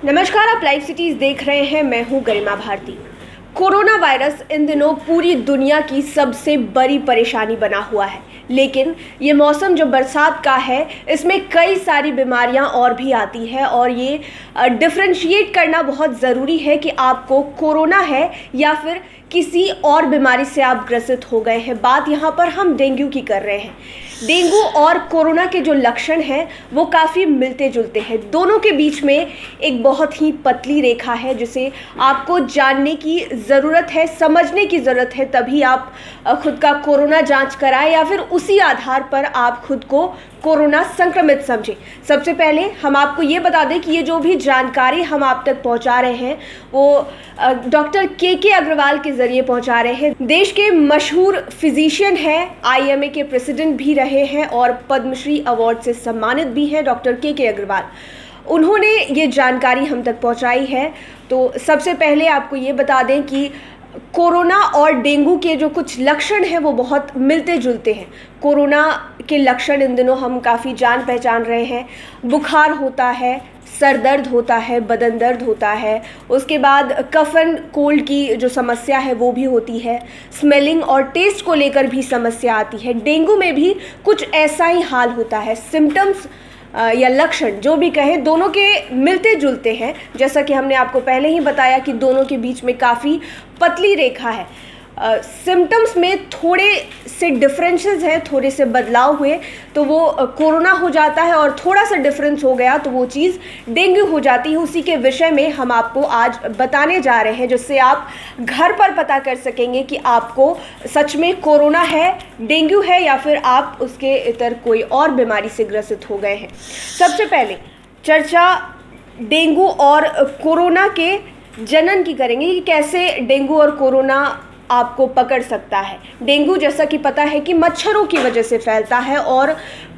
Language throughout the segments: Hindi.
नमस्कार, आप लाइव सिटीज देख रहे हैं। मैं हूं गरिमा भारती। कोरोना वायरस इन दिनों पूरी दुनिया की सबसे बड़ी परेशानी बना हुआ है, लेकिन ये मौसम जो बरसात का है इसमें कई सारी बीमारियां और भी आती है और ये डिफरेंशिएट करना बहुत ज़रूरी है कि आपको कोरोना है या फिर किसी और बीमारी से आप ग्रसित हो गए हैं। बात यहाँ पर हम डेंगू की कर रहे हैं। डेंगू और कोरोना के जो लक्षण हैं वो काफ़ी मिलते जुलते हैं। दोनों के बीच में एक बहुत ही पतली रेखा है जिसे आपको जानने की ज़रूरत है, समझने की ज़रूरत है, तभी आप खुद का कोरोना जांच कराएं या फिर उसी आधार पर आप खुद को कोरोना संक्रमित समझें। सबसे पहले हम आपको ये बता दें कि ये जो भी जानकारी हम आप तक पहुंचा रहे हैं वो डॉक्टर के अग्रवाल के ज़रिए पहुंचा रहे हैं। देश के मशहूर फिजिशियन हैं, आईएमए के प्रेसिडेंट भी रहे हैं और पद्मश्री अवार्ड से सम्मानित भी हैं डॉक्टर के अग्रवाल। उन्होंने ये जानकारी हम तक पहुंचाई है। तो सबसे पहले आपको ये बता दें कि कोरोना और डेंगू के जो कुछ लक्षण हैं वो बहुत मिलते जुलते हैं। कोरोना के लक्षण इन दिनों हम काफ़ी जान पहचान रहे हैं। बुखार होता है, सर दर्द होता है, बदन दर्द होता है, उसके बाद कफ एंड कोल्ड की जो समस्या है वो भी होती है। स्मेलिंग और टेस्ट को लेकर भी समस्या आती है। डेंगू में भी कुछ ऐसा ही हाल होता है। सिम्टम्स या लक्षण जो भी कहें दोनों के मिलते जुलते हैं। जैसा कि हमने आपको पहले ही बताया कि दोनों के बीच में काफ़ी पतली रेखा है। सिम्टम्स में थोड़े से डिफरेंसेस हैं, थोड़े से बदलाव हुए तो वो कोरोना हो जाता है और थोड़ा सा डिफरेंस हो गया तो वो चीज़ डेंगू हो जाती है। उसी के विषय में हम आपको आज बताने जा रहे हैं जिससे आप घर पर पता कर सकेंगे कि आपको सच में कोरोना है, डेंगू है या फिर आप उसके इतर कोई और बीमारी से ग्रसित हो गए हैं। सबसे पहले चर्चा डेंगू और कोरोना के जनन की करेंगे कि कैसे डेंगू और कोरोना आपको पकड़ सकता है। डेंगू जैसा कि पता है कि मच्छरों की वजह से फैलता है और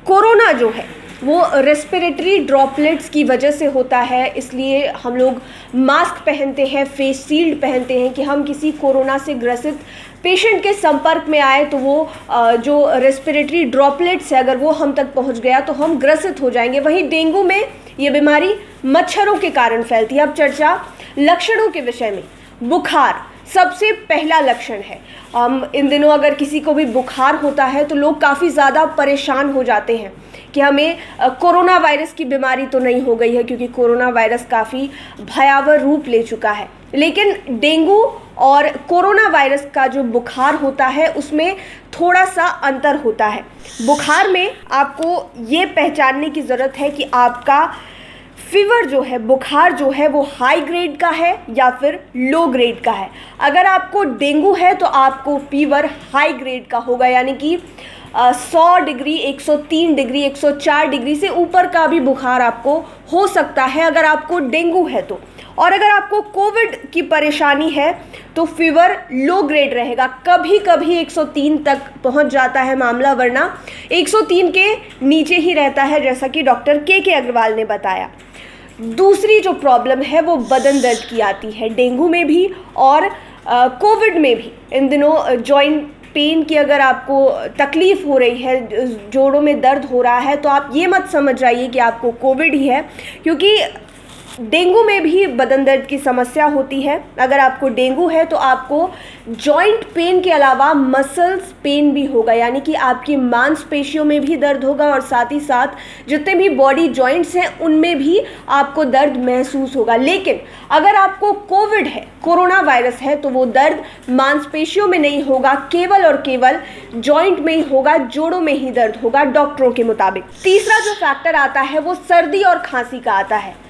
कोरोना जो है वो रेस्पिरेटरी ड्रॉपलेट्स की वजह से होता है। इसलिए हम लोग मास्क पहनते हैं, फेस शील्ड पहनते हैं कि हम किसी कोरोना से ग्रसित पेशेंट के संपर्क में आए तो वो जो रेस्पिरेटरी ड्रॉपलेट्स है अगर वो हम तक पहुंच गया तो हम ग्रसित हो जाएंगे। वहीं डेंगू में ये बीमारी मच्छरों के कारण फैलती है। अब चर्चा लक्षणों के विषय में। बुखार सबसे पहला लक्षण है। इन दिनों अगर किसी को भी बुखार होता है तो लोग काफ़ी ज़्यादा परेशान हो जाते हैं कि हमें कोरोना वायरस की बीमारी तो नहीं हो गई है, क्योंकि कोरोना वायरस काफ़ी भयावह रूप ले चुका है। लेकिन डेंगू और कोरोना वायरस का जो बुखार होता है उसमें थोड़ा सा अंतर होता है। बुखार में आपको ये पहचानने की ज़रूरत है कि आपका फीवर जो है, बुखार जो है वो हाई ग्रेड का है या फिर लो ग्रेड का है। अगर आपको डेंगू है तो आपको फीवर हाई ग्रेड का होगा, यानी कि 100 डिग्री, 103 डिग्री, 104 डिग्री से ऊपर का भी बुखार आपको हो सकता है अगर आपको डेंगू है तो। और अगर आपको कोविड की परेशानी है तो फीवर लो ग्रेड रहेगा। कभी कभी 103 तक पहुंच जाता है मामला, वरना 103 के नीचे ही रहता है, जैसा कि डॉक्टर के अग्रवाल ने बताया। दूसरी जो प्रॉब्लम है वो बदन दर्द की आती है, डेंगू में भी और कोविड में भी। इन दिनों जॉइंट पेन की अगर आपको तकलीफ़ हो रही है, जोड़ों में दर्द हो रहा है, तो आप ये मत समझ जाइए कि आपको कोविड ही है, क्योंकि डेंगू में भी बदन दर्द की समस्या होती है। अगर आपको डेंगू है तो आपको जॉइंट पेन के अलावा मसल्स पेन भी होगा, यानी कि आपकी मांसपेशियों में भी दर्द होगा और साथ ही साथ जितने भी बॉडी जॉइंट्स हैं उनमें भी आपको दर्द महसूस होगा। लेकिन अगर आपको कोविड है, कोरोना वायरस है, तो वो दर्द मांसपेशियों में नहीं होगा, केवल और केवल जॉइंट में ही होगा, जोड़ों में ही दर्द होगा डॉक्टरों के मुताबिक। तीसरा जो फैक्टर आता है वो सर्दी और खांसी का आता है।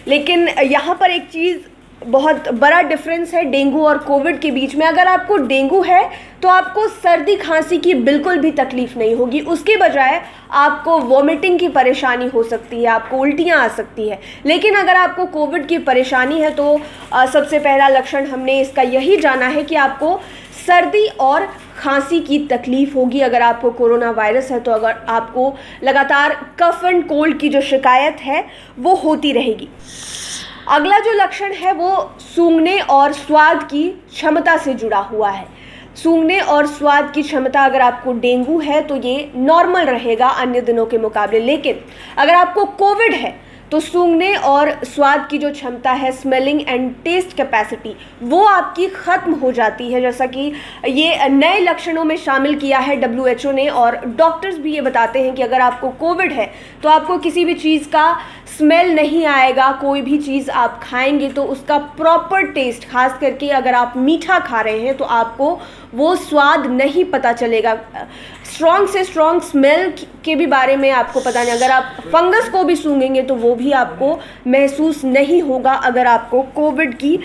लेकिन यहाँ पर एक चीज़ बहुत बड़ा डिफरेंस है डेंगू और कोविड के बीच में। अगर आपको डेंगू है तो आपको सर्दी खांसी की बिल्कुल भी तकलीफ नहीं होगी, उसके बजाय आपको वॉमिटिंग की परेशानी हो सकती है, आपको उल्टियाँ आ सकती है। लेकिन अगर आपको कोविड की परेशानी है तो सबसे पहला लक्षण हमने इसका यही जाना है कि आपको सर्दी और खांसी की तकलीफ होगी। अगर आपको कोरोना वायरस है तो अगर आपको लगातार कफ एंड कोल्ड की जो शिकायत है वो होती रहेगी। अगला जो लक्षण है वो सूंघने और स्वाद की क्षमता से जुड़ा हुआ है। सूंघने और स्वाद की क्षमता अगर आपको डेंगू है तो ये नॉर्मल रहेगा अन्य दिनों के मुकाबले। लेकिन अगर आपको कोविड है तो सूंघने और स्वाद की जो क्षमता है, स्मेलिंग एंड टेस्ट कैपेसिटी, वो आपकी ख़त्म हो जाती है, जैसा कि ये नए लक्षणों में शामिल किया है WHO ने। और डॉक्टर्स भी ये बताते हैं कि अगर आपको कोविड है तो आपको किसी भी चीज़ का स्मेल नहीं आएगा, कोई भी चीज़ आप खाएंगे तो उसका प्रॉपर टेस्ट, खास करके अगर आप मीठा खा रहे हैं तो आपको वो स्वाद नहीं पता चलेगा। स्ट्रॉन्ग से स्ट्रॉन्ग स्मेल के भी बारे में आपको पता नहीं, अगर आप फंगस को भी सूंघेंगे तो वो भी आपको महसूस नहीं होगा अगर आपको कोविड की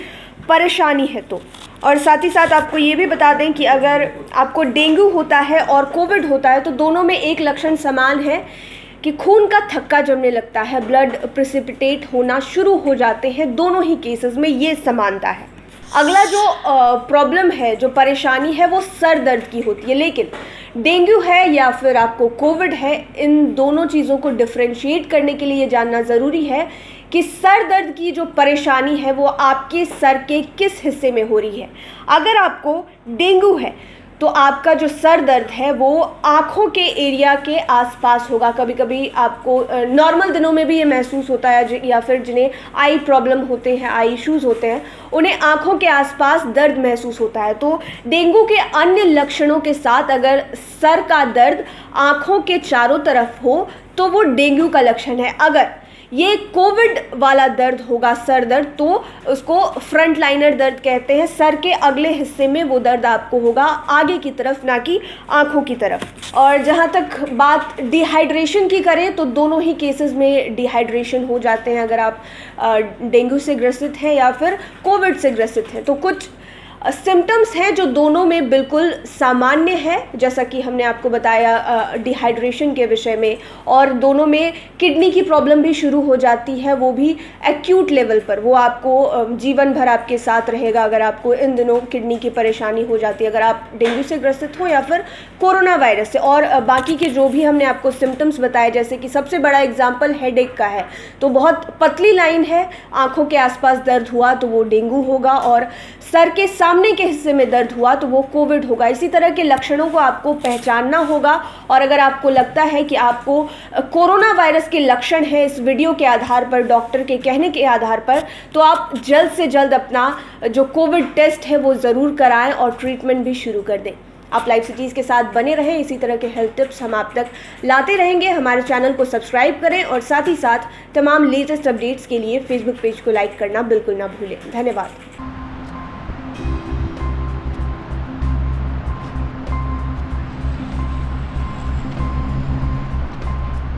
परेशानी है तो। और साथ ही साथ आपको ये भी बता दें कि अगर आपको डेंगू होता है और कोविड होता है तो दोनों में एक लक्षण समान है कि खून का थक्का जमने लगता है, ब्लड प्रेसिपिटेट होना शुरू हो जाते हैं। दोनों ही केसेस में ये समानता है। अगला जो प्रॉब्लम है, जो परेशानी है, वो सर दर्द की होती है। लेकिन डेंगू है या फिर आपको कोविड है, इन दोनों चीज़ों को डिफ्रेंशिएट करने के लिए ये जानना ज़रूरी है कि सर दर्द की जो परेशानी है वो आपके सर के किस हिस्से में हो रही है। अगर आपको डेंगू है तो आपका जो सर दर्द है वो आँखों के एरिया के आसपास होगा। कभी कभी आपको नॉर्मल दिनों में भी ये महसूस होता है, या फिर जिन्हें आई प्रॉब्लम होते हैं, आई इश्यूज़ होते हैं, उन्हें आँखों के आसपास दर्द महसूस होता है। तो डेंगू के अन्य लक्षणों के साथ अगर सर का दर्द आँखों के चारों तरफ हो तो वो डेंगू का लक्षण है। अगर ये कोविड वाला दर्द होगा, सर दर्द, तो उसको फ्रंट लाइनर दर्द कहते हैं। सर के अगले हिस्से में वो दर्द आपको होगा, आगे की तरफ, ना कि आँखों की तरफ। और जहाँ तक बात डिहाइड्रेशन की करें तो दोनों ही केसेस में डिहाइड्रेशन हो जाते हैं अगर आप डेंगू से ग्रसित हैं या फिर कोविड से ग्रसित हैं। तो कुछ सिम्टम्स हैं जो दोनों में बिल्कुल सामान्य है, जैसा कि हमने आपको बताया डिहाइड्रेशन के विषय में। और दोनों में किडनी की प्रॉब्लम भी शुरू हो जाती है, वो भी एक्यूट लेवल पर। वो आपको जीवन भर आपके साथ रहेगा अगर आपको इन दिनों किडनी की परेशानी हो जाती है, अगर आप डेंगू से ग्रसित हो या फिर कोरोना वायरस से। और बाकी के जो भी हमने आपको सिम्टम्स बताए, जैसे कि सबसे बड़ा एग्जाम्पल हेडेक का है, तो बहुत पतली लाइन है, आँखों के आसपास दर्द हुआ तो वो डेंगू होगा, और सर के सामने के हिस्से में दर्द हुआ तो वो कोविड होगा। इसी तरह के लक्षणों को आपको पहचानना होगा। और अगर आपको लगता है कि आपको कोरोना वायरस के लक्षण हैं इस वीडियो के आधार पर, डॉक्टर के कहने के आधार पर, तो आप जल्द से जल्द अपना जो कोविड टेस्ट है वो ज़रूर कराएं और ट्रीटमेंट भी शुरू कर दें। आप लाइव सिटीज़ के साथ बने रहें, इसी तरह के हेल्थ टिप्स हम आप तक लाते रहेंगे। हमारे चैनल को सब्सक्राइब करें और साथ ही साथ तमाम लेटेस्ट अपडेट्स के लिए फेसबुक पेज को लाइक करना बिल्कुल ना भूलें। धन्यवाद।